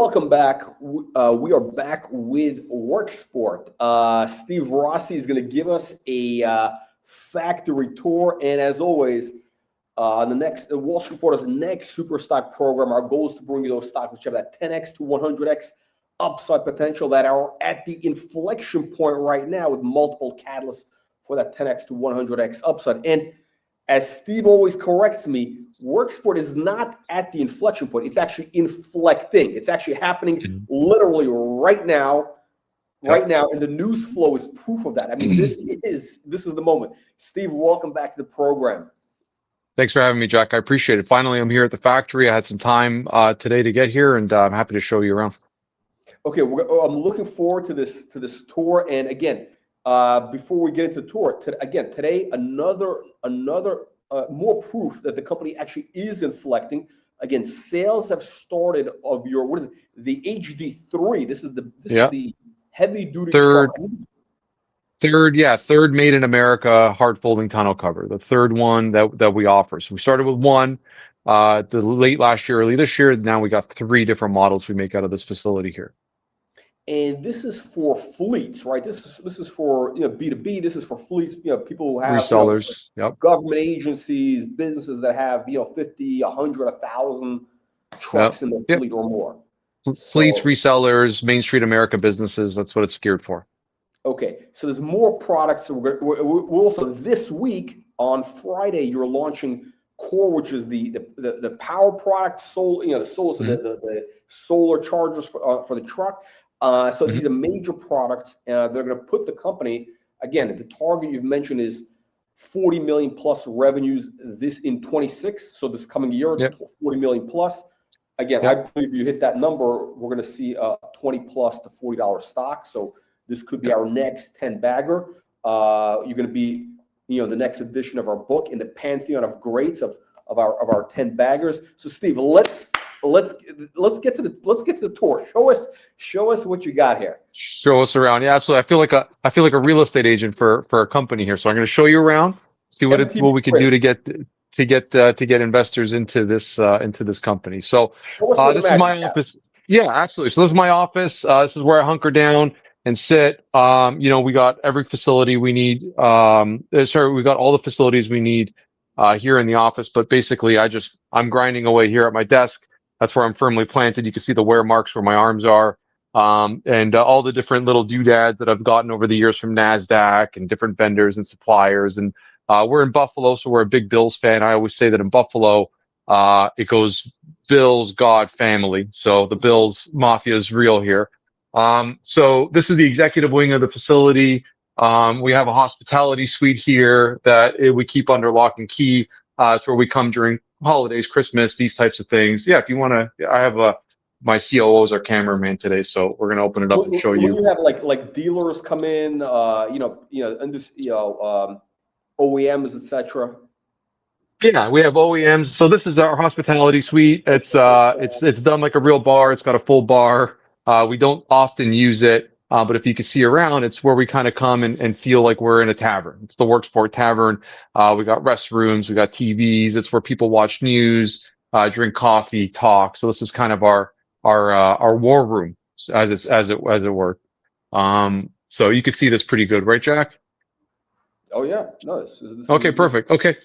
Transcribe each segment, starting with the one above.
welcome back. We are back with Worksport. Steve Rossi is going to give us a factory tour, and as always, the next Wall Street Reporter's next super stock program, our goal is to bring you those stocks which have that 10x to 100x upside potential that are at the inflection point right now with multiple catalysts for that 10x to 100x upside. And as Steve always corrects me, Worksport is not at the inflection point. It's actually inflecting. It's actually happening literally right now. Right now, and the news flow is proof of that. I mean, this is the moment. Steve, welcome back to the program. Thanks for having me, Jack. I appreciate it. Finally, I'm here at the factory. I had some time today to get here, and I'm happy to show you around. Okay, I'm looking forward to this tour. And again, before we get into the tour, today another more proof that the company actually is inflecting. Again, sales have started of your the HD3. This is the heavy duty truck. Third made in America hard folding tonneau cover. The third one that we offer. So we started with one the late last year, early this year. Now we got 3 different models we make out of this facility here. And this is for fleets, right? This is for B2B. This is for fleets, people who have resellers, government agencies, businesses that have 50, 100, 1,000 trucks in the fleet or more. Fleets, resellers, Main Street America businesses. That's what it's geared for. Okay, so there's more products. So we're also this week on Friday. You're launching Core, which is the power product, the solar chargers for the truck. So these are major products. They're going to put the company, again, the target you've mentioned is 40 million plus revenues this in 26. So this coming year, 40 million plus. Again, I believe you hit that number, we're going to see a 20 plus to $40 stock. So this could be our next 10 bagger. You're going to be, the next edition of our book in the pantheon of greats of our 10 baggers. So Steve, let's get to the tour. Show us what you got here. Show us around. Yeah, absolutely. I feel like a real estate agent for a company here. So I'm going to show you around, see what we can do to get investors into this company. So this is my office. Yeah, absolutely. So this is my office. This is where I hunker down and sit. We got every facility we need. We got all the facilities we need here in the office. But basically, I'm grinding away here at my desk. That's where I'm firmly planted. You can see the wear marks where my arms are, and all the different little doodads that I've gotten over the years from NASDAQ and different vendors and suppliers. And we're in Buffalo, so we're a big Bills fan. I always say that in Buffalo, it goes Bills, God, family. So the Bills Mafia is real here. So this is the executive wing of the facility. We have a hospitality suite here that we keep under lock and key. It's where we come during holidays, Christmas, these types of things. Yeah, if you want to, I have my COO is our cameraman today, so we're gonna open it up and show you. When you have like dealers come in, and this, OEMs, etc. Yeah, we have OEMs. So this is our hospitality suite. It's done like a real bar. It's got a full bar. We don't often use it, but if you can see around, it's where we kind of come and feel like we're in a tavern. It's the Worksport Tavern. We got restrooms, we got TVs. It's where people watch news, drink coffee, talk. So this is kind of our war room, as it were. So you can see this pretty good, right, Jack? Oh yeah, no. This okay, perfect. Okay.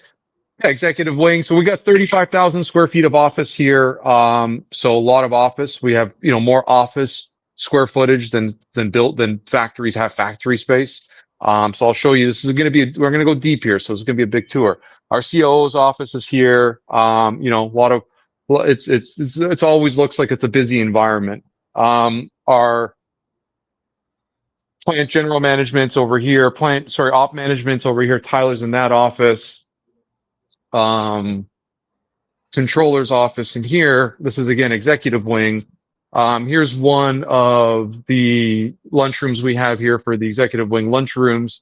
Yeah, executive wing. So we got 35,000 square feet of office here. So a lot of office. We have, more office square footage than factories have factory space. So I'll show you. This is going to be, we're going to go deep here. So it's going to be a big tour. Our COO's office is here. A lot of, it's always looks like it's a busy environment. Our plant general management's over here. Op management's over here. Tyler's in that office. Controller's office in here. This is again executive wing. Here's one of the lunchrooms we have here for the executive wing lunchrooms.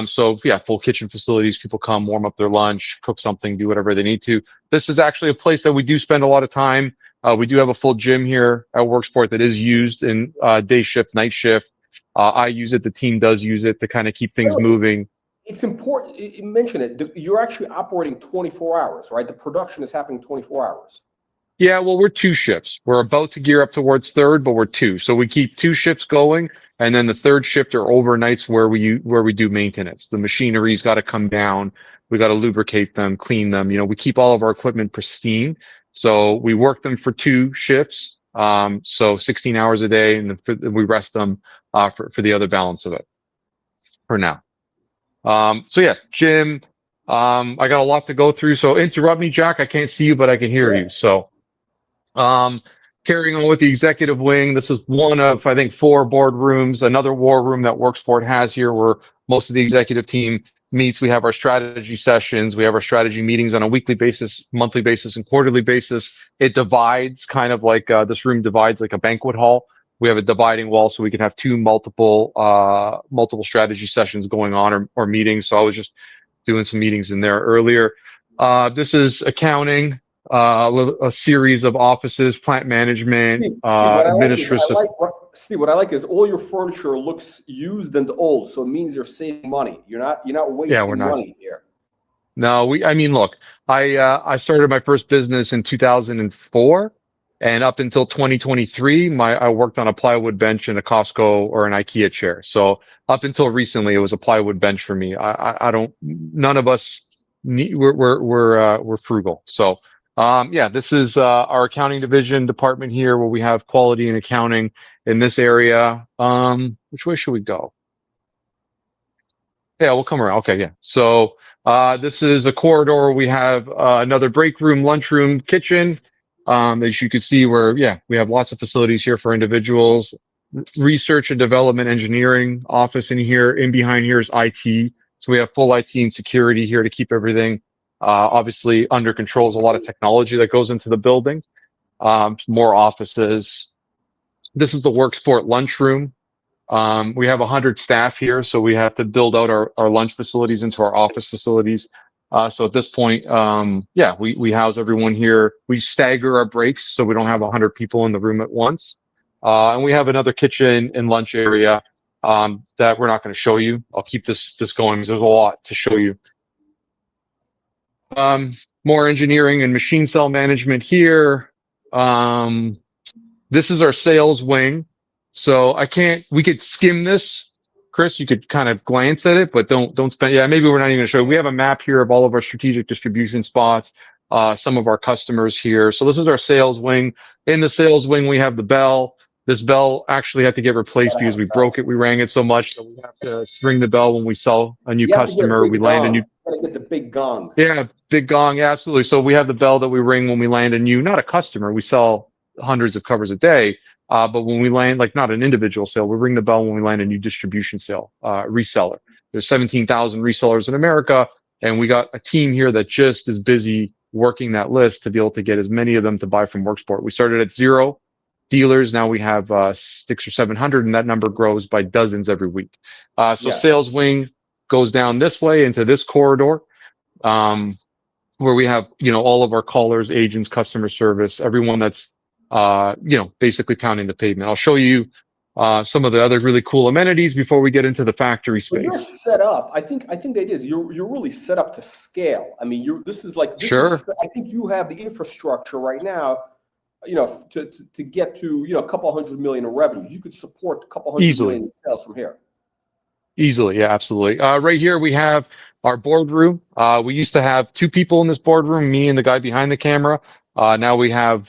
So yeah, full kitchen facilities. People come, warm up their lunch, cook something, do whatever they need to. This is actually a place that we do spend a lot of time. We do have a full gym here at Worksport that is used in day shift, night shift. I use it. The team does use it to kind of keep things moving. It's important. You mentioned it. You're actually operating 24 hours, right? The production is happening 24 hours. Yeah, well, we're two shifts. We're about to gear up towards third, but we're two. So we keep two shifts going, and then the third shift are overnights where we do maintenance. The machinery's got to come down. We got to lubricate them, clean them. We keep all of our equipment pristine. So we work them for two shifts. So 16 hours a day, and then we rest them for the other balance of it for now. So yeah, Jim, I got a lot to go through. So interrupt me, Jack. I can't see you, but I can hear Yeah. you. So. Um, Carrying on with the executive wing, this is one of, I think, four boardrooms, another war room that Worksport has here where most of the executive team meets. We have our strategy sessions. We have our strategy meetings on a weekly basis, monthly basis, and quarterly basis. It divides kind of like this room divides like a banquet hall. We have a dividing wall so we can have multiple strategy sessions going on or meetings. So I was just doing some meetings in there earlier. This is accounting, a series of offices, plant management, Steve, what I like is administrative. Steve, what I like is all your furniture looks used and old, so it means you're saving money. You're not Yeah, we're wasting not. money here. No, I mean, look, I started my first business in 2004, and up until 2023, I worked on a plywood bench in a Costco or an IKEA chair. So up until recently, it was a plywood bench for me. I don't, none of us need, we're frugal. So, yeah, this is, our accounting division department here where we have quality and accounting in this area. Which way should we go? Yeah, we'll come around. Okay, yeah. So this is a corridor. We have another break room, lunchroom, kitchen. As you can see, yeah, we have lots of facilities here for individuals. Research and development engineering office in here. In behind here is IT. So we have full IT and security here to keep everything obviously under control. There's a lot of technology that goes into the building. More offices. This is the Worksport lunchroom. We have 100 staff here, so we have to build out our lunch facilities into our office facilities. So at this point, yeah, we house everyone here. We stagger our breaks so we don't have 100 people in the room at once. And we have another kitchen and lunch area that we're not going to show you. I'll keep this going because there's a lot to show you. More engineering and machine cell management here. This is our sales wing. So we could skim this. Chris, you could kind of glance at it, but don't spend, yeah, maybe we're not even gonna show you. We have a map here of all of our strategic distribution spots, some of our customers here. So this is our sales wing. In the sales wing, we have the bell. This bell actually had to get replaced because we broke it. We rang it so much that we have to ring the bell when we sell a new You have to get a customer. We big land a gong. new, You gotta get the big gong. yeah, big gong. Yeah, absolutely. So we have the bell that we ring when we land a new, not a customer. We sell hundreds of covers a day. But when we land, like not an individual sale, we ring the bell when we land a new distribution sale, reseller. There's 17,000 resellers in America, and we got a team here that just is busy working that list to be able to get as many of them to buy from Worksport. We started at 0 dealers. Now we have 600 or 700, and that number grows by dozens every week. So Yes. sales wing goes down this way into this corridor. Where we have, all of our callers, agents, customer service, everyone that's, basically pounding the pavement. I'll show you, some of the other really cool amenities before we get into the factory But you're space. set up. I think that is. You're really set up to scale. I mean, Sure. I think you have the infrastructure right now, to get to, a couple hundred million in revenues. You could support a couple hundred Easily. million in sales from here. Easily. Yeah, absolutely. Right here we have our boardroom. We used to have two people in this boardroom, me and the guy behind the camera. Now we have,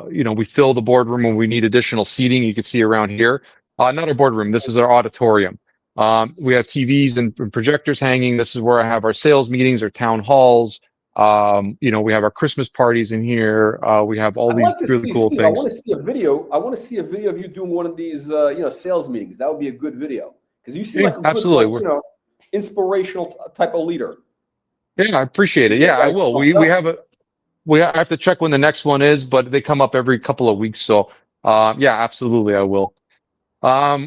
we fill the boardroom when we need additional seating. You can see around here. Not our boardroom. This is our auditorium. We have TVs and projectors hanging. This is where I have our sales meetings, our town halls. We have our Christmas parties in here. We have all I'd these like to really see, cool Steve. I things. want to see a video. I want to see a video of you doing one of these, sales meetings. That would be a good video because you seem Yeah, like a good, absolutely. inspirational type of leader. Yeah, I appreciate it. Get Yeah, I guys will. pumped We up. have I have to check when the next one is, but they come up every couple of weeks. So, yeah, absolutely, I will.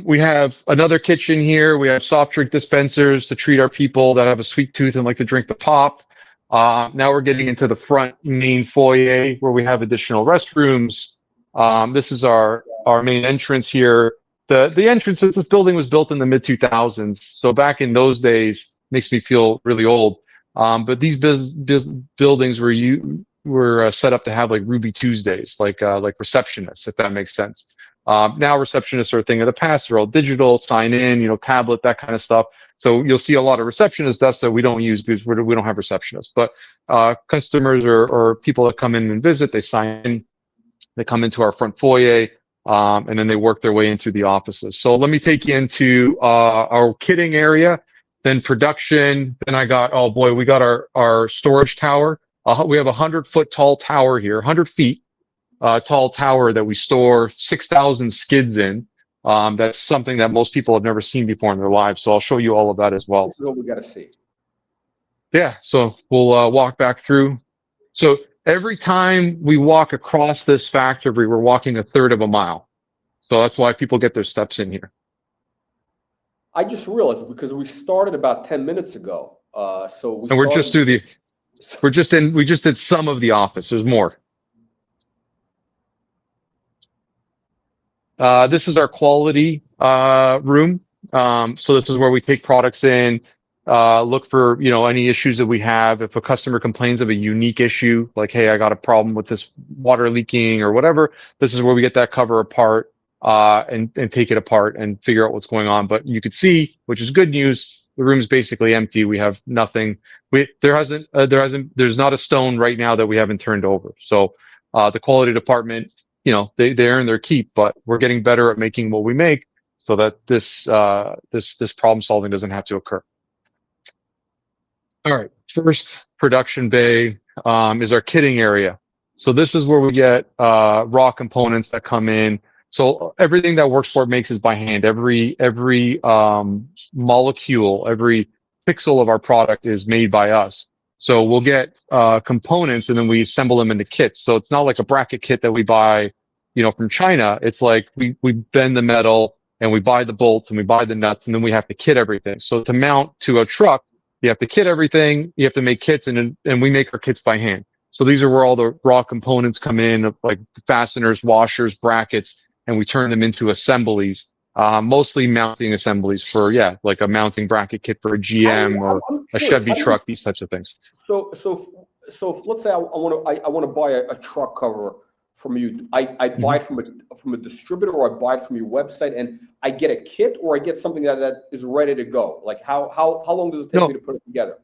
We have another kitchen here. We have soft drink dispensers to treat our people that have a sweet tooth and like to drink the pop. Now we're getting into the front main foyer where we have additional restrooms. This is our main entrance here. The entrance of this building was built in the mid 2000s. So back in those days, makes me feel really old. But these buildings were we're set up to have like Ruby Tuesdays, like receptionists, if that makes sense. Now receptionists are a thing of the past. They're all digital, sign in, tablet, that kind of stuff. So you'll see a lot of receptionist desks that we don't use because we don't have receptionists. But customers or people that come in and visit, they sign in, they come into our front foyer, and then they work their way into the offices. So let me take you into our kitting area, then production. Then oh boy, we got our storage tower. We have a 100-foot tall tower here, 100 feet tall tower that we store 6,000 skids in. That's something that most people have never seen before in their lives. So I'll show you all of that as well. This is what we got to see. Yeah. So we'll walk back through. So every time we walk across this factory, we're walking a third of a mile. So that's why people get their steps in here. I just realized because we started about 10 minutes ago. We're just through we just did some of the office. There's more. This is our quality room. So this is where we take products in, look for any issues that we have. If a customer complains of a unique issue, like, hey, I got a problem with this water leaking or whatever, this is where we get that cover apart and take it apart and figure out what's going on. But you could see, which is good news, the room's basically empty. We have nothing. There's not a stone right now that we haven't turned over. So the quality department, they earn their keep, but we're getting better at making what we make so that this problem solving doesn't have to occur. All right, first production bay is our kitting area. So this is where we get raw components that come in. So everything that Worksport makes is by hand. Every molecule, every pixel of our product is made by us. So we'll get components and then we assemble them into kits. So it's not like a bracket kit that we buy, from China. It's like we bend the metal and we buy the bolts and we buy the nuts and then we have to kit everything. So to mount to a truck, you have to kit everything. You have to make kits and we make our kits by hand. So these are where all the raw components come in, like fasteners, washers, brackets, and we turn them into assemblies, mostly mounting assemblies for, like a mounting bracket kit for a GM or a Chevy truck, these types of things. So let's say I want to buy a truck cover from you. I buy it from a distributor, or I buy it from your website, and I get a kit, or I get something that is ready to go. Like how long does it take me to put it together?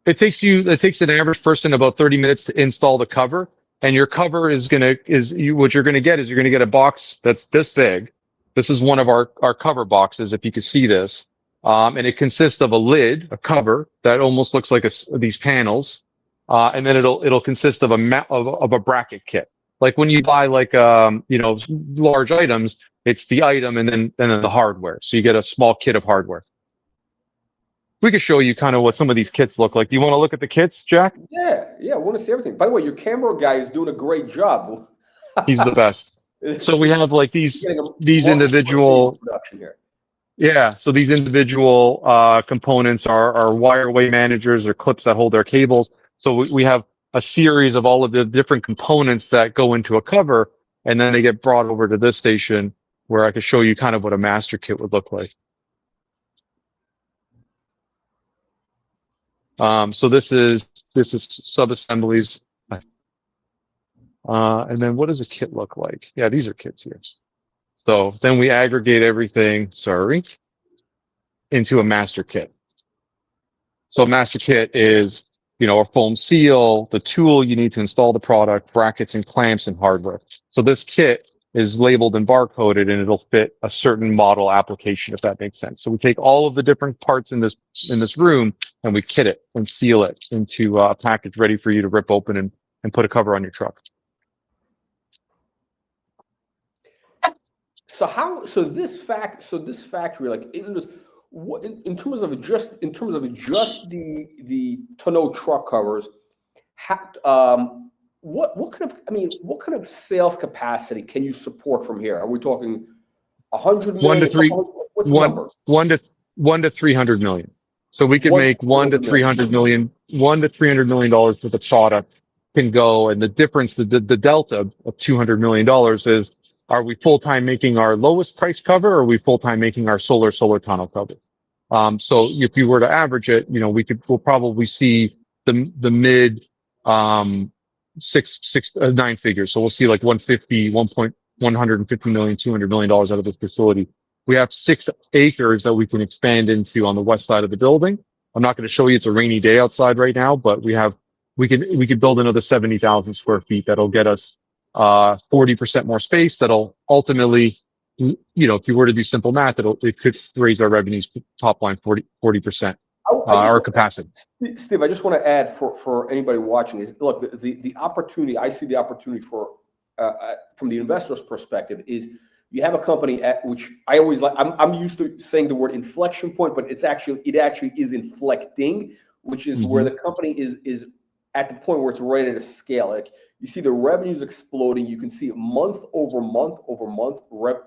It takes an average person about 30 minutes to install the cover. And your cover what you're gonna get a box that's this big. This is one of our cover boxes, if you can see this. And it consists of a lid, a cover that almost looks like these panels. And then it'll consist of a bracket kit. Like when you buy large items, it's the item and then the hardware. So you get a small kit of hardware. We could show you kind of what some of these kits look like. Do you want to look at the kits, Jack? Yeah, I want to see everything. By the way, your camera guy is doing a great job. He's the best. So we have like these individual production here. Yeah, so these individual components are wire way managers or clips that hold our cables. So we have a series of all of the different components that go into a cover, and then they get brought over to this station where I can show you kind of what a master kit would look like. So this is sub-assemblies. And then what does a kit look like? Yeah, these are kits here. So then we aggregate everything, into a master kit. So a master kit is, a foam seal, the tool you need to install the product, brackets and clamps and hardware. So this kit is labeled and barcoded and it'll fit a certain model application, if that makes sense. So we take all of the different parts in this room and we kit it and seal it into a package ready for you to rip open and put a cover on your truck. So this factory, like in terms of just the tonneau truck covers, what kind of sales capacity can you support from here? Are we talking 100 million? What's the number? 1 to 300 million. So we could make 1 to 300 million, $1 to $300 million worth of product can go, and the difference, the delta of $200 million is, are we full-time making our lowest price cover, or are we full-time making our solar tonneau cover? So if you were to average it, we'll probably see the mid nine figures. So we'll see like 150 million, $200 million out of this facility. We have 6 acres that we can expand into on the west side of the building. I'm not going to show you, it's a rainy day outside right now, but we could build another 70,000 square feet. That'll get us 40% more space. That'll ultimately, if you were to do simple math, it could raise our revenues top line 40%. Our capacity. Steve, I just want to add for anybody watching is, look, the opportunity, I see the opportunity for, from the investor's perspective is you have a company at which I always like, I'm used to saying the word inflection point, but it actually is inflecting, which is where the company is at the point where it's ready to scale. Like you see the revenues exploding. You can see month over month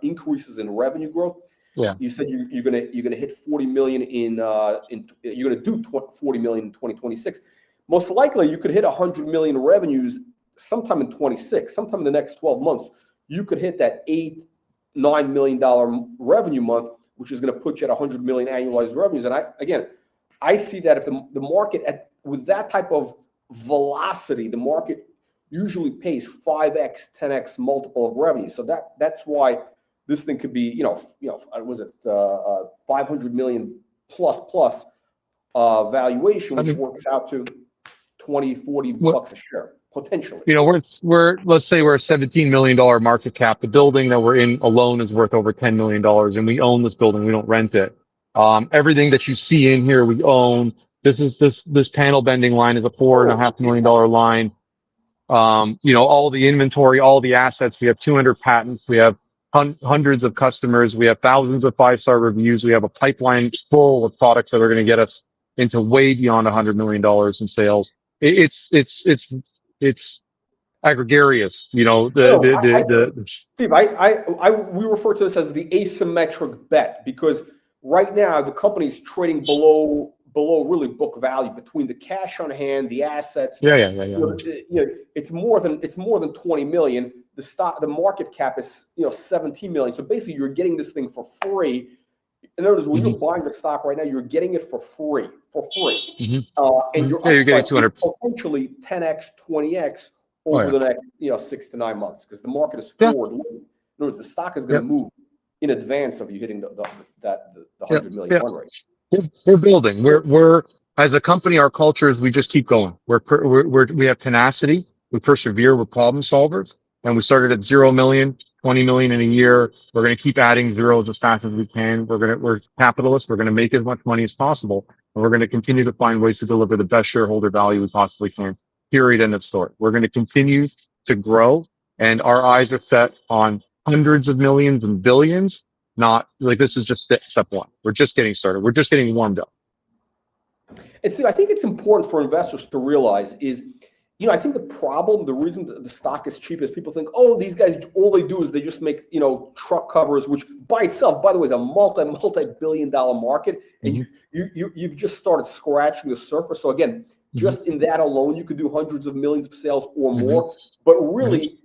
increases in revenue growth. Yeah. You said you're gonna hit 40 million you're gonna do 40 million in 2026. Most likely you could hit 100 million revenues sometime in 26, sometime in the next 12 months. You could hit that $8-9 million revenue month, which is gonna put you at 100 million annualized revenues. And I see that if the market with that type of velocity, the market usually pays 5x, 10x multiple of revenue. So that's why this thing could be, was it 500 million plus valuation, which works out to 20-40 bucks a share potentially. Let's say we're a $17 million market cap. The building that we're in alone is worth over $10 million, and we own this building. We don't rent it. Everything that you see in here, we own. This panel bending line is a $4.5 million line. All the inventory, all the assets. We have 200 patents. We have hundreds of customers. We have thousands of 5-star reviews. We have a pipeline full of products that are going to get us into way beyond $100 million in sales. It's aggregarious. Steve, we refer to this as the asymmetric bet because right now the company's trading below really book value between the cash on hand, the assets. Yeah. It's more than 20 million. The market cap is 17 million. So basically, you're getting this thing for free. In other words, when you're buying the stock right now, you're getting it for free. And you're getting 200 potentially 10x, 20x over the next 6 to 9 months because the market is forward. In other words, the stock is going to move in advance of you hitting the 100 million run rate. We're building. We're as a company, our culture is we just keep going. We have tenacity. We persevere. We're problem solvers. And we started at 0 million, 20 million in a year. We're going to keep adding zeros as fast as we can. We're capitalists. We're going to make as much money as possible. And we're going to continue to find ways to deliver the best shareholder value we possibly can. Period. End of story. We're going to continue to grow. And our eyes are set on hundreds of millions and billions. Not like this is just step one. We're just getting started. We're just getting warmed up. And Steve, I think it's important for investors to realize is, I think the reason the stock is cheap is people think, oh, these guys, all they do is they just make, truck covers, which by itself, by the way, is a multi-billion-dollar market. And you've just started scratching the surface. So again, just in that alone, you could do hundreds of millions of sales or more. But really,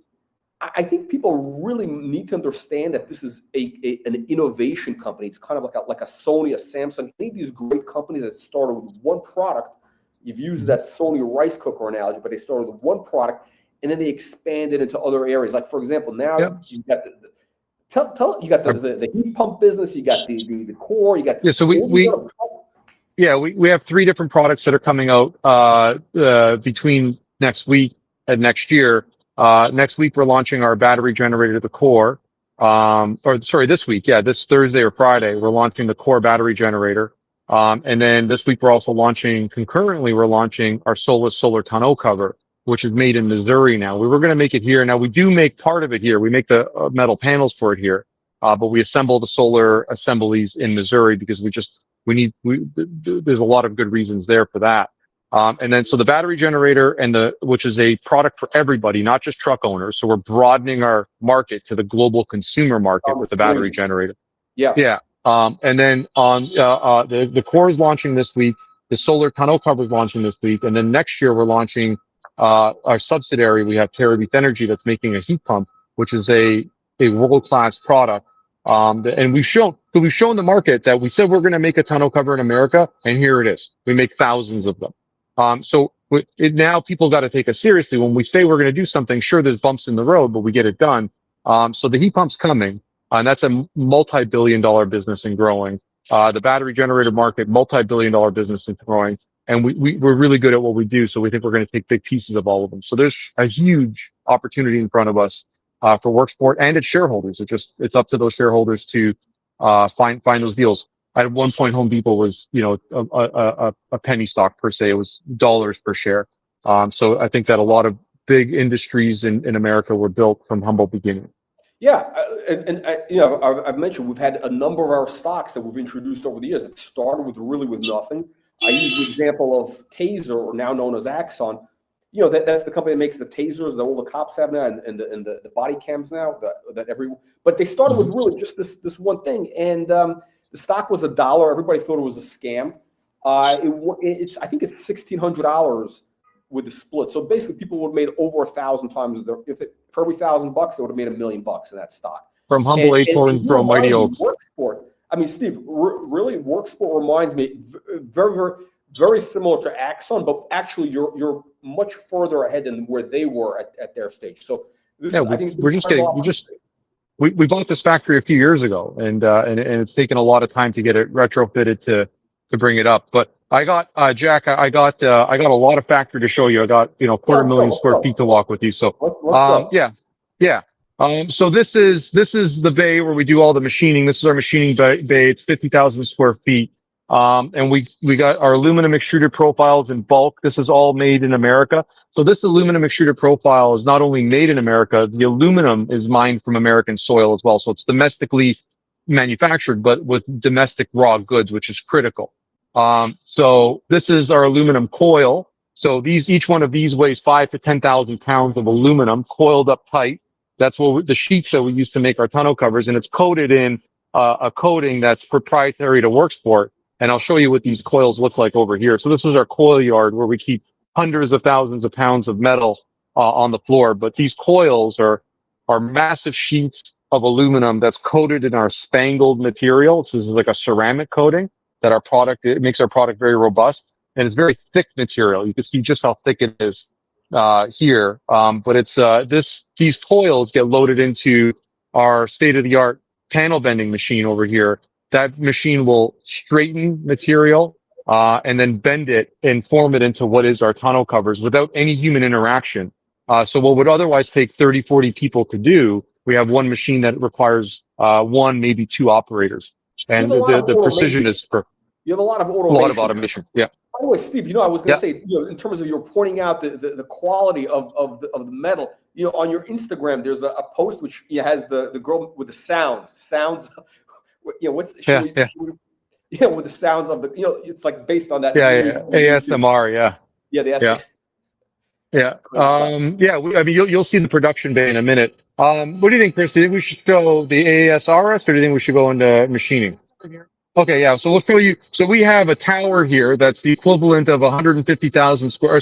I think people really need to understand that this is an innovation company. It's kind of like a Sony, a Samsung. Any of these great companies that started with one product. You've used that Sony rice cooker analogy, but they started with one product and then they expanded into other areas. Like for example, now you got the heat pump business, you got the core, you got so we have 3 different products that are coming out between next week and next year. Next week we're launching our battery generator, the core. This week, this Thursday or Friday, we're launching the core battery generator. And then this week we're also concurrently our solar tonneau cover, which is made in Missouri now. We were going to make it here. Now we do make part of it here. We make the metal panels for it here. But we assemble the solar assemblies in Missouri because there's a lot of good reasons there for that. And then so the battery generator which is a product for everybody, not just truck owners. So we're broadening our market to the global consumer market with the battery generator. Yeah. And then on the core is launching this week. The solar tonneau cover is launching this week, and then next year we're launching our subsidiary. We have Terabith Energy that's making a heat pump, which is a world-class product. And we've shown the market that we said we're going to make a tonneau cover in America, and here it is. We make thousands of them. So Now people got to take us seriously when we say we're going to do something. Sure, there's bumps in the road, but we get it done. So the heat pump's coming, and that's a multi-billion-dollar business and growing. The battery generator market, multi-billion-dollar business and growing. And we're really good at what we do, so we think we're going to take big pieces of all of them. So there's a huge opportunity in front of us for Worksport and its shareholders. It's up to those shareholders to find those deals. At one point, Home Depot was, a penny stock per se. It was dollars per share. So I think that a lot of big industries in America were built from humble beginnings. Yeah, I've mentioned we've had a number of our stocks that we've introduced over the years that started with nothing. I use the example of Taser, or now known as Axon. That's the company that makes the tasers that all the cops have now, and the body cams now. But they started with really just this one thing, and the stock was $1. Everybody thought it was a scam. I think it's $1,600 with the split. So basically, people would have made over 1,000 times for every $1,000, they would have made $1 million in that stock. From humble acorn to mighty oaks. Worksport. I mean, Steve, really, Worksport reminds me very, very, very similar to Axon, but actually, you're much further ahead than where they were at their stage. So I think we bought this factory a few years ago, and it's taken a lot of time to get it retrofitted to bring it up. But I got Jack, I got a lot of factory to show you. I got 250,000 square feet to walk with you. So yeah. So this is the bay where we do all the machining. This is our machining bay. It's 50,000 square feet. And we got our aluminum extruded profiles in bulk. This is all made in America. So this aluminum extruded profile is not only made in America, the aluminum is mined from American soil as well. So it's domestically manufactured, but with domestic raw goods, which is critical. So this is our aluminum coil. So each one of these weighs 5 to 10,000 pounds of aluminum coiled up tight. That's what the sheets that we use to make our tonneau covers, and it's coated in a coating that's proprietary to Worksport. And I'll show you what these coils look like over here. So this is our coil yard where we keep hundreds of thousands of pounds of metal on the floor. But these coils are massive sheets of aluminum that's coated in our spangled material. This is like a ceramic coating that it makes our product very robust. And it's very thick material. You can see just how thick it is here. But it's these coils get loaded into our state-of-the-art panel bending machine over here. That machine will straighten material and then bend it and form it into what is our tonneau covers without any human interaction. So what would otherwise take 30, 40 people to do, we have one machine that requires one, maybe two operators. And the precision is for you have a lot of automation. A lot of automation, yeah. By the way, Steve, I was going to say, in terms of you're pointing out the quality of the metal, on your Instagram, there's a post which has the girl with the sounds. With the sounds of it's like based on that. ASMR, I mean, you'll see the production bay in a minute. What do you think, Chris? Do you think we should go the ASRS, or do you think we should go into machining? Okay, yeah. So we'll show you. So we have a tower here that's the equivalent of 70,000 square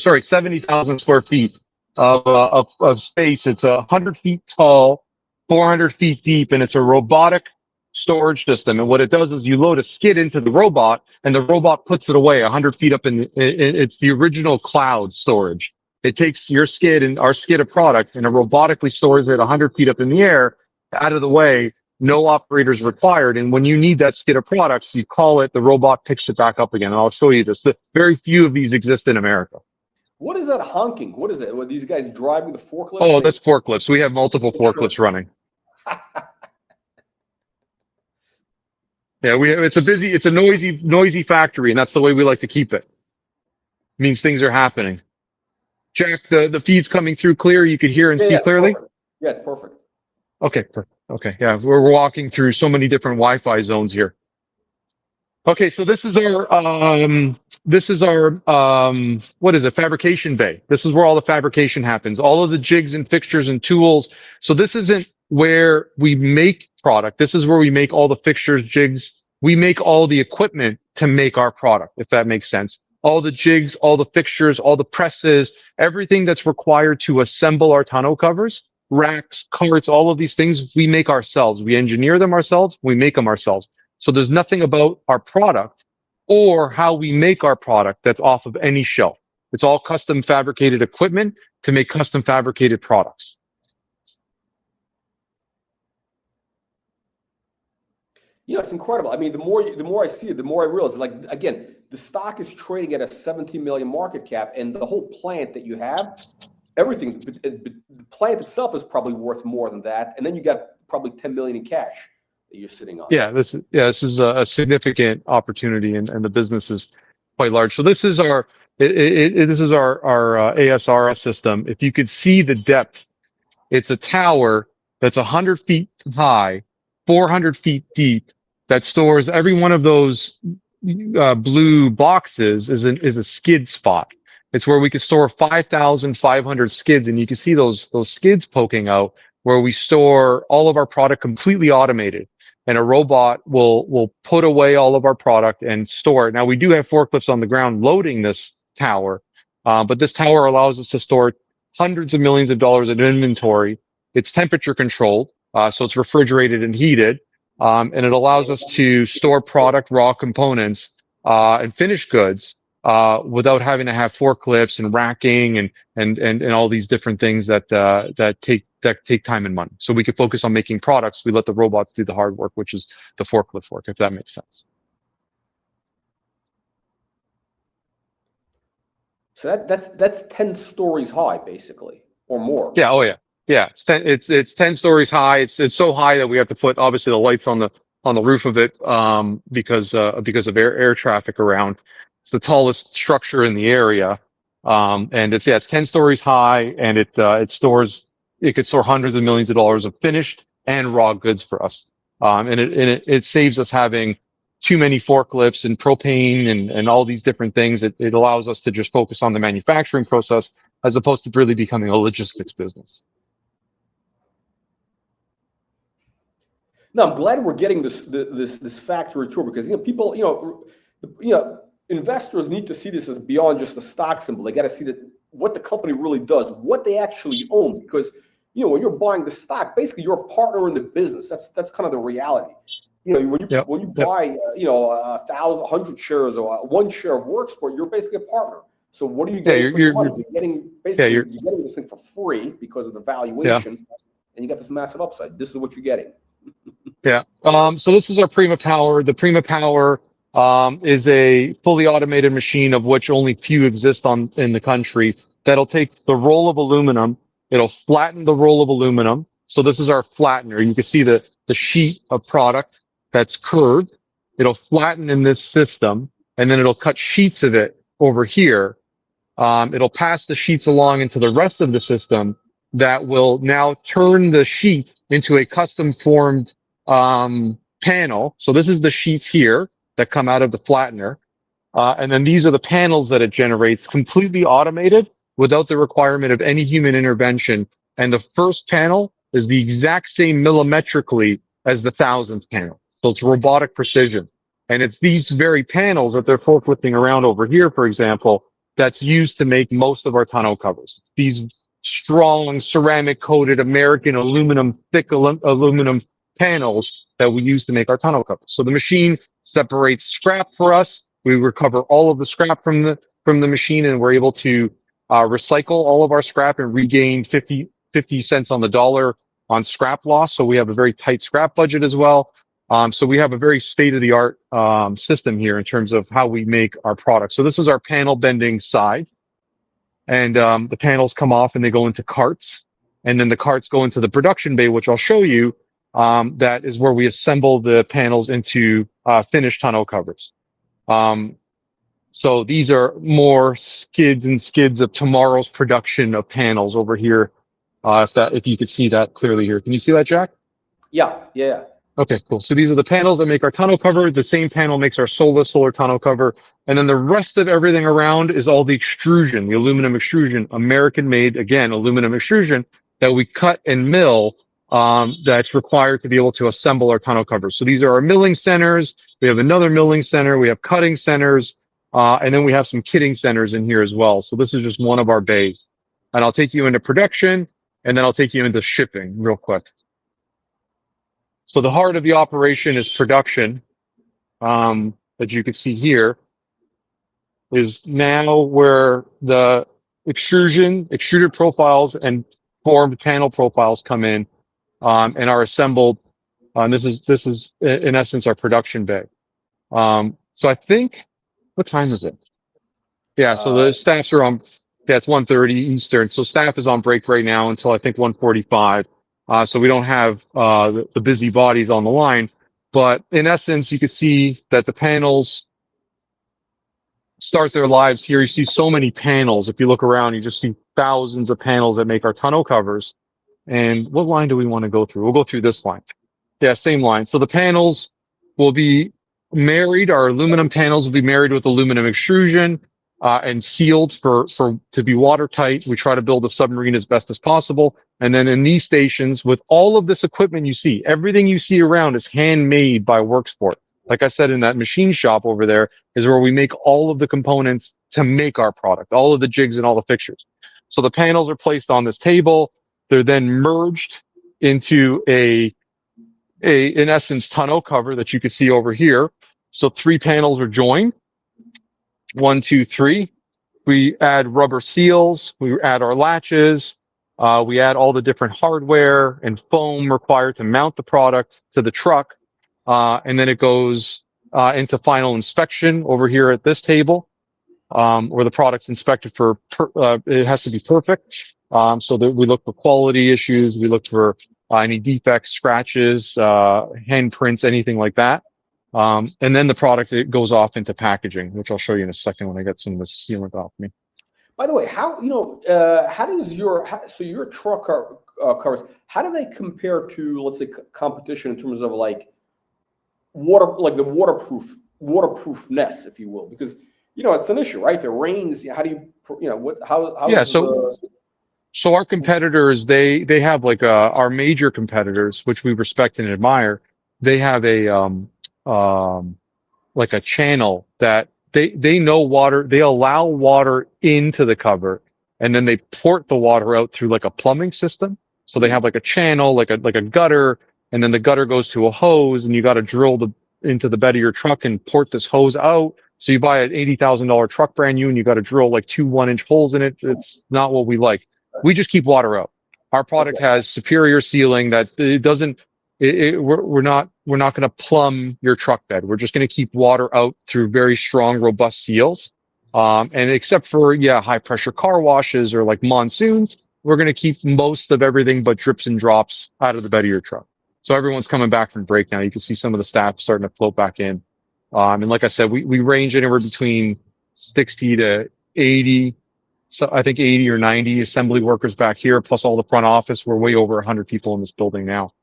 feet of space. It's 100 feet tall, 400 feet deep, and it's a robotic storage system. And what it does is you load a skid into the robot, and the robot puts it away 100 feet up it's the original cloud storage. It takes your skid and our skid of product, and it robotically stores it 100 feet up in the air, out of the way. No operators required. And when you need that skid of products, you call it, the robot picks it back up again. And I'll show you this. Very few of these exist in America. What is that honking? What is it? Were these guys driving the forklifts? Oh, that's forklifts. We have multiple forklifts running. Yeah, it's a noisy factory, and that's the way we like to keep it. It means things are happening. Jack, the feed's coming through clear. You could hear and see clearly? Perfect. Yeah, it's perfect. Okay, perfect. Okay, yeah, we're walking through so many different Wi-Fi zones here. Okay, so this is our what is it? Fabrication bay. This is where all the fabrication happens. All of the jigs and fixtures and tools. So this isn't where we make product. This is where we make all the fixtures, jigs. We make all the equipment to make our product, if that makes sense. All the jigs, all the fixtures, all the presses, everything that's required to assemble our tonneau covers, racks, carts, all of these things we make ourselves. We engineer them ourselves. We make them ourselves. So there's nothing about our product or how we make our product that's off of any shelf. It's all custom fabricated equipment to make custom fabricated products. Yeah, it's incredible. I mean, the more I see it, the more I realize, like, again, the stock is trading at a 17 million market cap, and the whole plant that you have, everything, the plant itself is probably worth more than that, and then you got probably 10 million in cash that you're sitting on. Yeah, this is a significant opportunity, and the business is quite large. So this is our this is our ASRS system. If you could see the depth, it's a tower that's 100 feet high, 400 feet deep, that stores every one of those blue boxes is a skid spot. It's where we could store 5,500 skids, and you can see those skids poking out, where we store all of our product completely automated. And a robot will put away all of our product and store it. Now, we do have forklifts on the ground loading this tower, but this tower allows us to store hundreds of millions of dollars in inventory. It's temperature controlled, so it's refrigerated and heated, and it allows us to store product, raw components, and finished goods without having to have forklifts and racking and all these different things that take time and money. So we could focus on making products. We let the robots do the hard work, which is the forklift work, if that makes sense. So that's 10 stories high, basically, or more. Yeah. Oh yeah. Yeah. It's 10 stories high. It's so high that we have to put obviously the lights on the roof of it, because of air traffic around. It's the tallest structure in the area. And it's 10 stories high, and it could store hundreds of millions of dollars of finished and raw goods for us. And it saves us having too many forklifts and propane and all these different things. It allows us to just focus on the manufacturing process as opposed to really becoming a logistics business. No, I'm glad we're getting this factory tour, because people, investors need to see this as beyond just a stock symbol. They got to see that what the company really does, what they actually own, because when you're buying the stock, basically you're a partner in the business. That's kind of the reality. When you buy 1,000 shares or 1 share of Worksport, you're basically a partner. So what are you getting for your money? You're getting you're getting this thing for free because of the valuation, and you got this massive upside. This is what you're getting. Yeah. So this is our Prima Power. The Prima Power is a fully automated machine, of which only few exist in the country, that'll take the roll of aluminum. It'll flatten the roll of aluminum. So this is our flattener. You can see the sheet of product that's curved. It'll flatten in this system, and then it'll cut sheets of it over here. It'll pass the sheets along into the rest of the system that will now turn the sheet into a custom formed panel. So this is the sheets here that come out of the flattener. And then these are the panels that it generates, completely automated without the requirement of any human intervention. And the first panel is the exact same millimetrically as the 1,000th panel. So it's robotic precision. And it's these very panels that they're forklifting around over here, for example, that's used to make most of our tonneau covers. These strong ceramic coated American aluminum, thick aluminum panels that we use to make our tonneau covers. So the machine separates scrap for us. We recover all of the scrap from the machine, and we're able to recycle all of our scrap and regain 50 cents on the dollar on scrap loss. So we have a very tight scrap budget as well. So we have a very state-of-the-art system here in terms of how we make our products. So this is our panel bending side. And the panels come off and they go into carts. And then the carts go into the production bay, which I'll show you. That is where we assemble the panels into finished tonneau covers. So these are more skids and skids of tomorrow's production of panels over here. If you could see that clearly here. Can you see that, Jack? Yeah. Okay, cool. So these are the panels that make our tonneau cover. The same panel makes our solar tonneau cover. And then the rest of everything around is all the extrusion, the aluminum extrusion, American-made, again, aluminum extrusion that we cut and mill, that's required to be able to assemble our tonneau covers. So these are our milling centers. We have another milling center. We have cutting centers. And then we have some kitting centers in here as well. So this is just one of our bays. And I'll take you into production, and then I'll take you into shipping real quick. So the heart of the operation is production, that you can see here. is now where the extruded profiles and formed panel profiles come in, and are assembled. This is in essence our production bay. So I think, what time is it? Yeah, so the staffs are on. Yeah, it's 1:30 Eastern. So staff is on break right now until I think 1:45. So we don't have the busy bodies on the line. But in essence, you can see that the panels start their lives here. You see so many panels. If you look around, you just see thousands of panels that make our tonneau covers. And what line do we want to go through? We'll go through this line. Yeah, same line. So the panels will be married. Our aluminum panels will be married with aluminum extrusion and sealed to be watertight. We try to build a submarine as best as possible. And then in these stations, with all of this equipment you see, everything you see around is handmade by Worksport. Like I said, in that machine shop over there is where we make all of the components to make our product, all of the jigs and all the fixtures. So the panels are placed on this table. They're then merged into in essence, tonneau cover that you can see over here. So 3 panels are joined. 1, 2, 3. We add rubber seals. We add our latches. We add all the different hardware and foam required to mount the product to the truck. And then it goes into final inspection over here at this table, where the product's inspected for, it has to be perfect. So that we look for quality issues. We look for any defects, scratches, handprints, anything like that. And then the product, it goes off into packaging, which I'll show you in a second when I get some of the sealant off me. By the way, how does so your truck covers, how do they compare to, let's say, competition in terms of like the waterproofness, if you will? Because it's an issue, right? If it rains, how do you Yeah, so our competitors, they have like our major competitors, which we respect and admire. They have like a channel that they know water, they allow water into the cover, and then they port the water out through like a plumbing system. So they have like a channel, like a gutter, and then the gutter goes to a hose, and you got to drill into the bed of your truck and port this hose out. So you buy an $80,000 truck brand new, and you got to drill like 2 1-inch holes in it. It's not what we like. We just keep water out. Our product has superior sealing that it doesn't. We're not going to plumb your truck bed. We're just going to keep water out through very strong, robust seals. And except for high pressure car washes or like monsoons, we're going to keep most of everything but drips and drops out of the bed of your truck. So everyone's coming back from break now. You can see some of the staff starting to float back in. And like I said, we range anywhere between 60 to 80. So I think 80 or 90 assembly workers back here, plus all the front office. We're way over 100 people in this building now.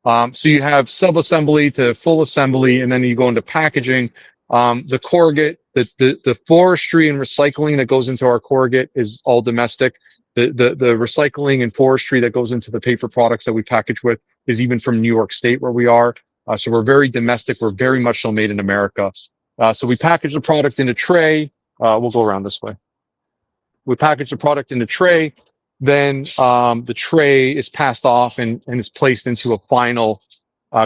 So you have sub-assembly to full assembly, and then you go into packaging. The corrugate, the forestry and recycling that goes into our corrugate is all domestic. The recycling and forestry that goes into the paper products that we package with is even from New York State, where we are. So we're very domestic. We're very much so made in America. So we package the product in a tray. We'll go around this way. We package the product in a tray. Then the tray is passed off and is placed into a final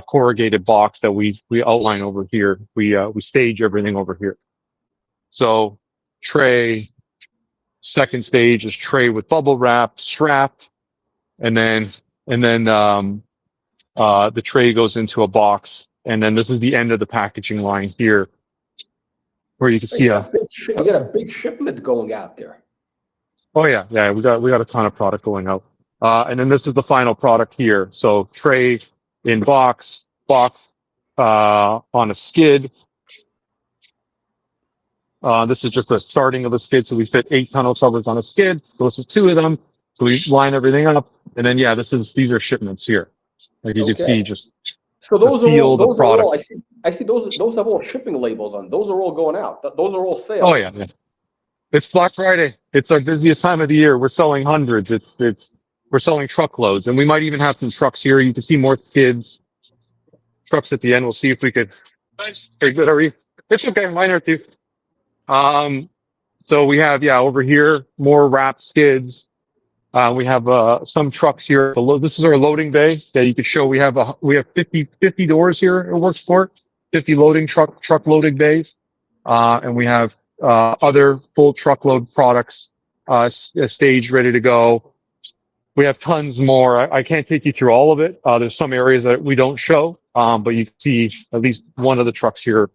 corrugated box that we outline over here. We stage everything over here. So tray, second stage is tray with bubble wrap, strapped, and then the tray goes into a box. And then this is the end of the packaging line here, where you can see you got a big shipment going out there. Oh yeah, we got a ton of product going out. And then this is the final product here. So tray in box on a skid. This is just the starting of the skid. So we fit 8 tonneau covers on a skid. So this is 2 of them. So we line everything up. And then these are shipments here. Like you can see, just so those are all, I see those have all shipping labels on. Those are all going out. Those are all sales. Oh yeah. It's Black Friday. It's our busiest time of the year. We're selling hundreds. We're selling truckloads, and we might even have some trucks here. You can see more skids, trucks at the end. We'll see if we could. Very good. Are you? It's okay. Mine are too. So we have over here more wrapped skids. We have some trucks here. This is our loading bay. You can show we have 50 doors here at Worksport. 50 loading truck loading bays, and we have other full truckload products staged, ready to go. We have tons more. I can't take you through all of it. There's some areas that we don't show, but you can see at least one of the trucks here.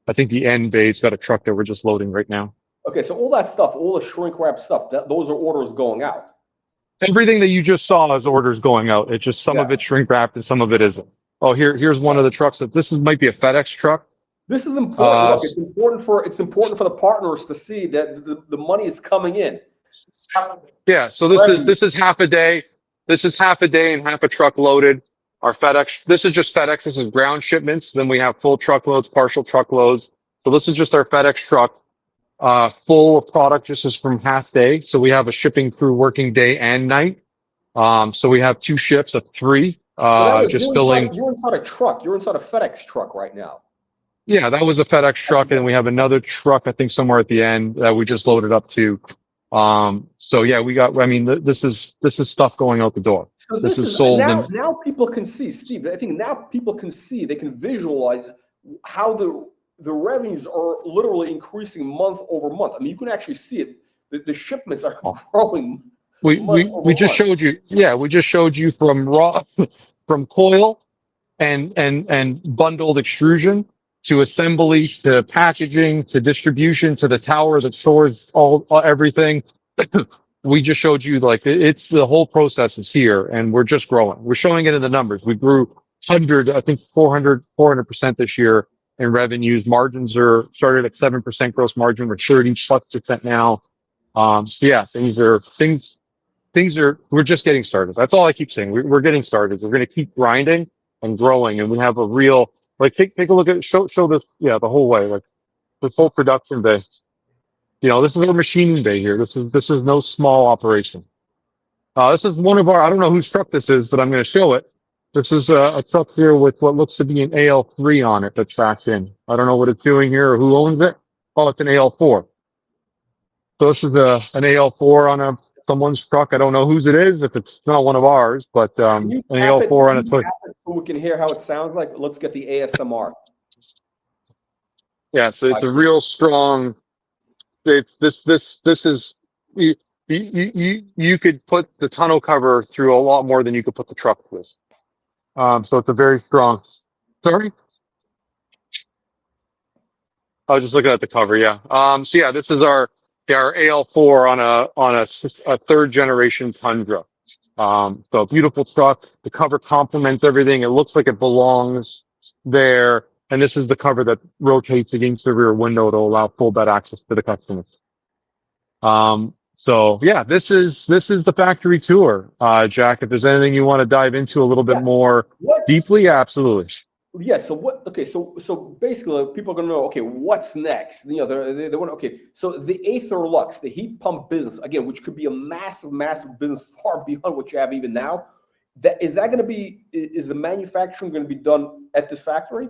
I think the end bay's got a truck that we're just loading right now. Okay, so all that stuff, all the shrink wrap stuff, those are orders going out. Everything that you just saw is orders going out. It's just some of it's shrink wrapped and some of it isn't. Oh, here's one of the trucks that might be a FedEx truck. This is important. Look, it's important for the partners to see that the money is coming in. Yeah, so this is half a day. This is half a day and half a truck loaded. Our FedEx, this is just FedEx. This is ground shipments. Then we have full truckloads, partial truckloads. So this is just our FedEx truck, full of product. Just is from half day. So we have a shipping crew working day and night. So we have 2 ships of 3. Just filling. You're inside a truck. You're inside a FedEx truck right now. Yeah, that was a FedEx truck, and we have another truck, I think, somewhere at the end that we just loaded up to. So yeah, we got. I mean, this is stuff going out the door. So this is sold. Now people can see, Steve. I think now people can see. They can visualize how the revenues are literally increasing month over month. I mean, you can actually see it. The shipments are growing. We just showed you. Yeah, we just showed you from coil and bundled extrusion to assembly to packaging to distribution to the tower that stores everything. We just showed you, like, it's the whole process is here, and we're just growing. We're showing it in the numbers. We grew 400% this year in revenues. Margins are started at 7% gross margin. We're 30+% now. So yeah, things are, we're just getting started. That's all I keep saying. We're getting started. We're going to keep grinding and growing, and we have a real, like, take a look at, show this, yeah, the whole way, like this whole production bay. You know, this is our machining bay here. This is no small operation. This is one of our, I don't know whose truck this is, but I'm going to show it. This is a truck here with what looks to be an AL3 on it that's backed in. I don't know what it's doing here or who owns it. Oh, it's an AL4. So this is an AL4 on someone's truck. I don't know whose it is, if it's not one of ours, but an AL4 on a truck. So we can hear how it sounds like. Let's get the ASMR. Yeah, so it's a real strong. This is you could put the tonneau cover through a lot more than you could put the truck with. So it's a very strong. Sorry. I was just looking at the cover. Yeah. So yeah, this is our AL4 on a 3rd generation Tundra. So beautiful truck. The cover complements everything. It looks like it belongs there. And this is the cover that rotates against the rear window to allow full bed access to the customers. So yeah, this is the factory tour. Jack, if there's anything you want to dive into a little bit more deeply, absolutely. Yeah. So what? Okay. So basically, people are gonna know. Okay, what's next? You know, they want. Okay. So the Aether Lux, the heat pump business, again, which could be a massive business far beyond what you have even now. Is the manufacturing going to be done at this factory?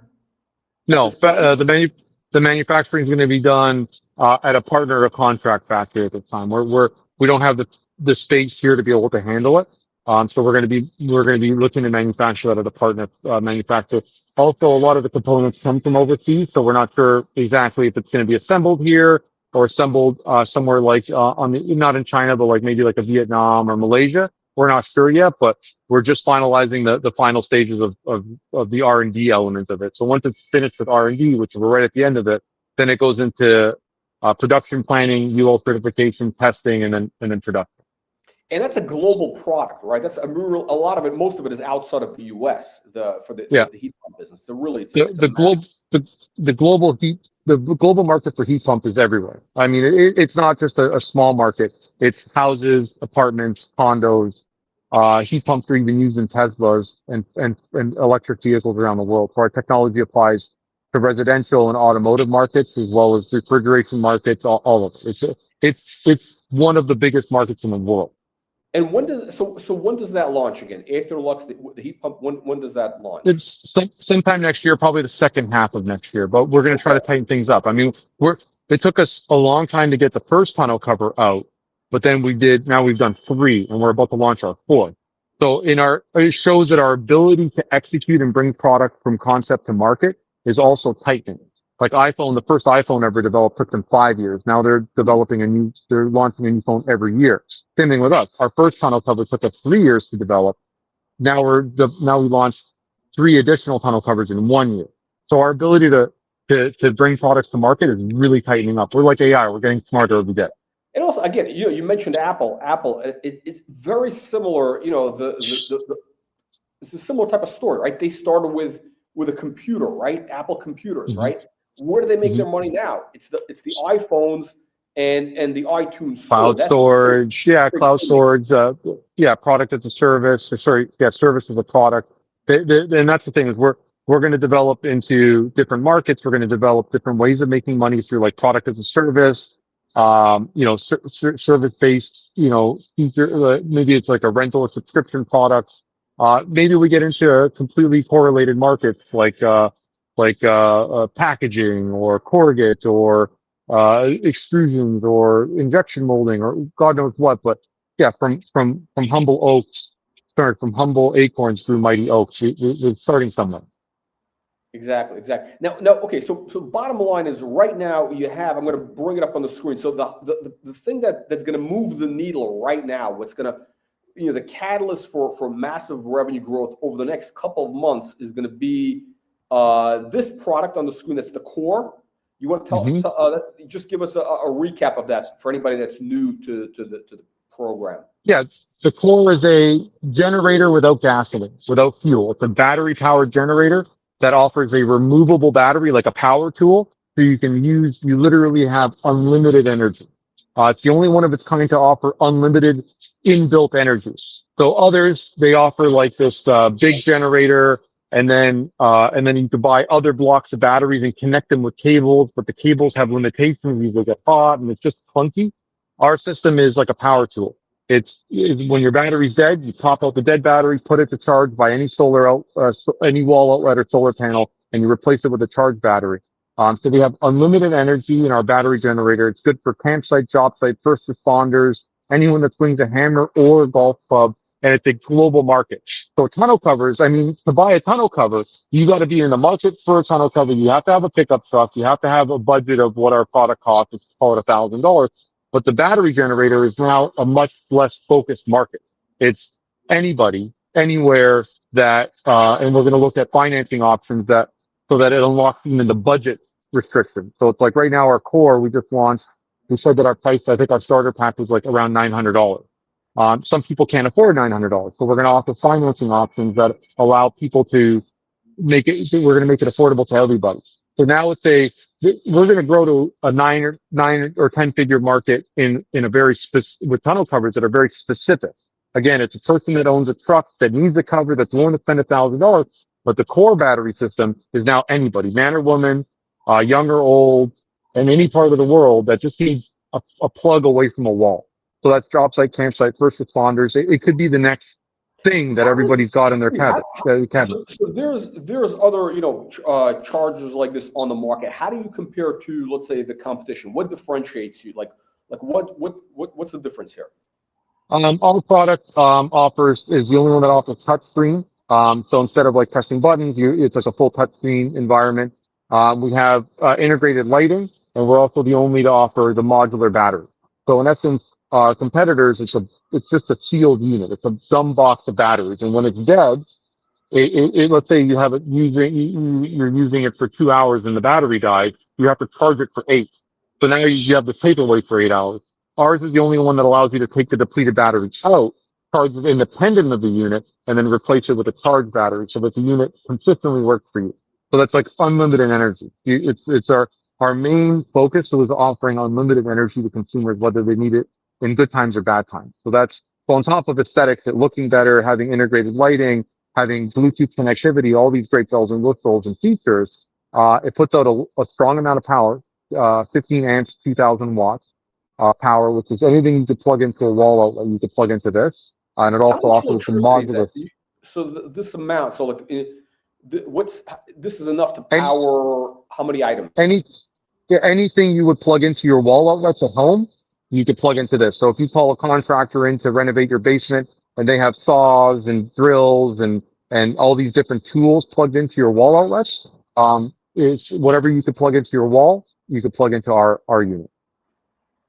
No, the manufacturing is going to be done at a partner or a contract factory at the time. We don't have the space here to be able to handle it. So we're going to be looking to manufacture that at a partner manufacturer. Also, a lot of the components come from overseas, so we're not sure exactly if it's going to be assembled here or assembled somewhere like not in China, but like maybe like a Vietnam or Malaysia. We're not sure yet, but we're just finalizing the final stages of the R&D element of it. So once it's finished with R&D, which we're right at the end of it, then it goes into production planning, UL certification, testing, and then production. And that's a global product, right? That's a lot of it. Most of it is outside of the U.S. For the heat pump business. So really, the global market for heat pump is everywhere. I mean, it's not just a small market. It's houses, apartments, condos. Heat pumps are even used in Teslas and electric vehicles around the world. So our technology applies to residential and automotive markets as well as refrigeration markets. All of it. It's one of the biggest markets in the world. And when does that launch again? Aether Lux, the heat pump. When does that launch? It's sometime next year, probably the second half of next year. But we're going to try to tighten things up. I mean, it took us a long time to get the first tonneau cover out, but then now we've done 3, and we're about to launch our 4th. So it shows that our ability to execute and bring product from concept to market is also tightening. Like iPhone, the first iPhone ever developed took them 5 years. Now they're they're launching a new phone every year. Same thing with us. Our first tunnel cover took us 3 years to develop. Now we launched 3 additional tunnel covers in 1 year. So our ability to bring products to market is really tightening up. We're like AI. We're getting smarter every day. And also, again, you mentioned Apple. It's very similar. It's a similar type of story, right? They started with a computer, right? Apple computers, right? Where do they make their money now? It's the iPhones and the iTunes store. Cloud storage, cloud storage, product as a service, service as a product. And that's the thing is we're going to develop into different markets. We're going to develop different ways of making money through like product as a service, service based, feature. Maybe it's like a rental or subscription products. Maybe we get into completely correlated markets like packaging or corrugate or extrusions or injection molding or God knows what. But yeah, from humble humble acorns through mighty oaks. We're starting somewhere. Exactly. Now, okay. So bottom line is right now you have. I'm going to bring it up on the screen. So the thing that's going to move the needle right now, what's going to the catalyst for massive revenue growth over the next couple of months is going to be this product on the screen. That's the core. You want to just give us a recap of that for anybody that's new to the program. Yeah, the core is a generator without gasoline, without fuel. It's a battery-powered generator that offers a removable battery, like a power tool, so you literally have unlimited energy. It's the only one of its kind to offer unlimited inbuilt energy. So others, they offer like this big generator, and then you can buy other blocks of batteries and connect them with cables, but the cables have limitations. These will get hot, and it's just clunky. Our system is like a power tool. It's when your battery's dead, you pop out the dead battery, put it to charge by any any wall outlet or solar panel, and you replace it with a charged battery. So we have unlimited energy in our battery generator. It's good for campsite, job site, first responders, anyone that swings a hammer or a golf club, and it's a global market. So tunnel covers, to buy a tunnel cover, you got to be in the market for a tunnel cover. You have to have a pickup truck. You have to have a budget of what our product costs. It's called $1,000. But the battery generator is now a much less focused market. It's anybody, anywhere that, and we're going to look at financing options so that it unlocks even the budget restriction. So it's like right now our core, we just launched, we said that our price, I think our starter pack was like around $900. Some people can't afford $900. So we're going to offer financing options that allow people to we're going to make it affordable to everybody. So now we're going to grow to a nine or 10 figure market in a very with tunnel covers that are very specific. Again, it's a person that owns a truck that needs a cover that's willing to spend $1,000, but the core battery system is now anybody, man or woman, young or old, in any part of the world that just needs a plug away from a wall. So that's job site, campsite, first responders. It could be the next thing that everybody's got in their cabinet. So there's other chargers like this on the market. How do you compare to, let's say, the competition? What differentiates you? Like what's the difference here? Our product is the only one that offers touchscreen. So instead of like pressing buttons, it's like a full touchscreen environment. We have integrated lighting, and we're also the only to offer the modular battery. So in essence, our competitors, it's just a sealed unit. It's a dumb box of batteries, and when it's dead, let's say you have you're using it for 2 hours and the battery died, you have to charge it for 8. So now you have the paperweight for 8 hours. Ours is the only one that allows you to take the depleted battery out, charge it independent of the unit, and then replace it with a charged battery so that the unit consistently works for you. So that's like unlimited energy. It's our main focus was offering unlimited energy to consumers, whether they need it in good times or bad times. So on top of aesthetics, it looking better, having integrated lighting, having Bluetooth connectivity, all these great bells and whistles and features. It puts out a strong amount of power, 15 amps, 2,000 watts power, which is anything you could plug into a wall outlet, you could plug into this. And it also offers some modular. So this amount, so like, this is enough to power how many items? Anything you would plug into your wall outlets at home, you could plug into this. So if you call a contractor in to renovate your basement and they have saws and drills and all these different tools plugged into your wall outlets, It's whatever you could plug into your wall, you could plug into our unit.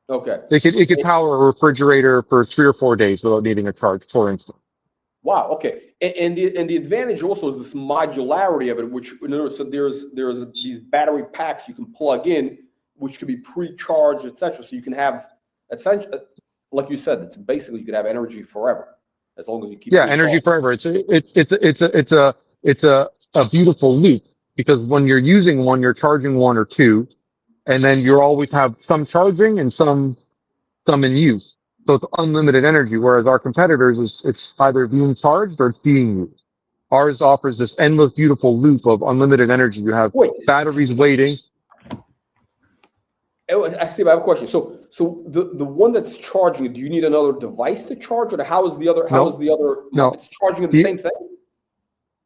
Okay. It could power a refrigerator for 3 or 4 days without needing a charge, for instance. Wow. Okay. And the advantage also is this modularity of it, which in other words, so there's these battery packs you can plug in, which could be pre-charged, etc. So you can have essentially, like you said, it's basically you could have energy forever as long as you keep. Yeah, energy forever. It's a beautiful loop because when you're using one, you're charging one or two, and then you always have some charging and some in use. So it's unlimited energy, whereas our competitors it's either being charged or it's being used. Ours offers this endless, beautiful loop of unlimited energy. You have Wait, batteries waiting. I see. I have a question. So the one that's charging, do you need another device to charge, or how is the other? How is the other? No, It's charging the same thing.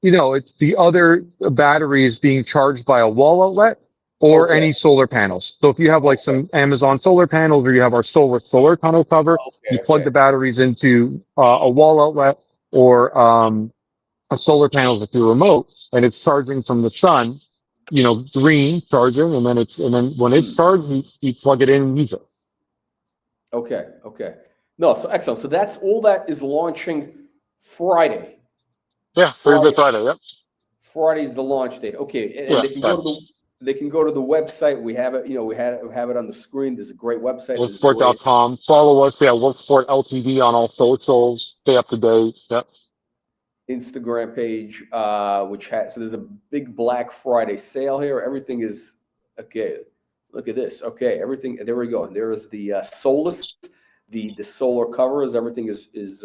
It's the other battery is being charged by a wall outlet or any solar panels. So if you have like some Amazon solar panels or you have our solar tunnel cover, you plug the batteries into a wall outlet or a solar panel with your remote, and it's charging from the sun. Green charging, and then when it's charged, you plug it in and use it. Okay. No, so excellent. So that's all that is launching Friday. Yeah, Thursday, Friday. Yep. Friday's the launch date. Okay, and they can go to the website. We have it. We have it on the screen. There's a great website. Worksport.com. Follow us. Yeah, Worksport Ltd on all socials. Stay up to date. Yep. Instagram page, which has so there's a big Black Friday sale here. Everything is okay. Look at this. Okay, everything. There we go. And there is the Solus, the solar covers. Everything is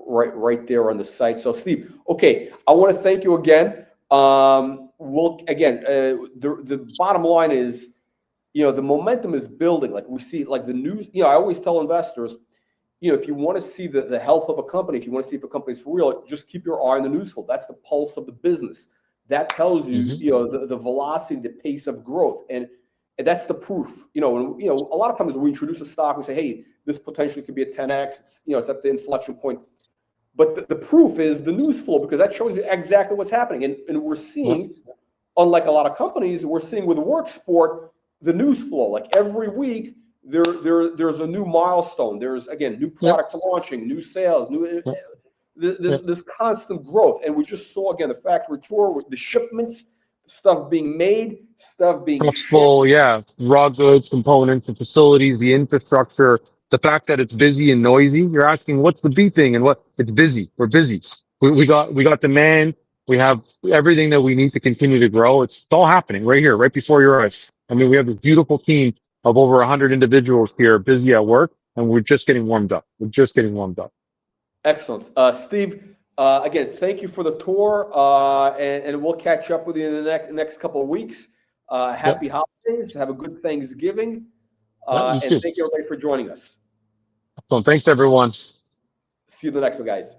right there on the site. So Steve, okay, I want to thank you again. The bottom line is, the momentum is building. Like we see, like the news. I always tell investors, if you want to see the health of a company, if you want to see if a company's for real, just keep your eye on the news flow. That's the pulse of the business. That tells you, the velocity, the pace of growth, and that's the proof. A lot of times when we introduce a stock, we say, hey, this potentially could be a 10x. It's at the inflection point. But the proof is the news flow, because that shows you exactly what's happening. And we're seeing, unlike a lot of companies, we're seeing with Worksport, the news flow. Like every week, there's a new milestone. There's, again, new products launching, new sales, this constant growth. And we just saw, again, the factory tour with the shipments, stuff being made, stuff being full, raw goods, components, and facilities, the infrastructure. The fact that it's busy and noisy, you're asking what's the B thing, and what it's busy. We're busy. We got demand. We have everything that we need to continue to grow. It's all happening right here, right before your eyes. I mean, we have a beautiful team of over 100 individuals here busy at work, and we're just getting warmed up. Excellent. Steve, again, thank you for the tour, and we'll catch up with you in the next couple of weeks. Happy holidays. Have a good Thanksgiving. And thank you, everybody, for joining us. So thanks, everyone. See you in the next one, guys.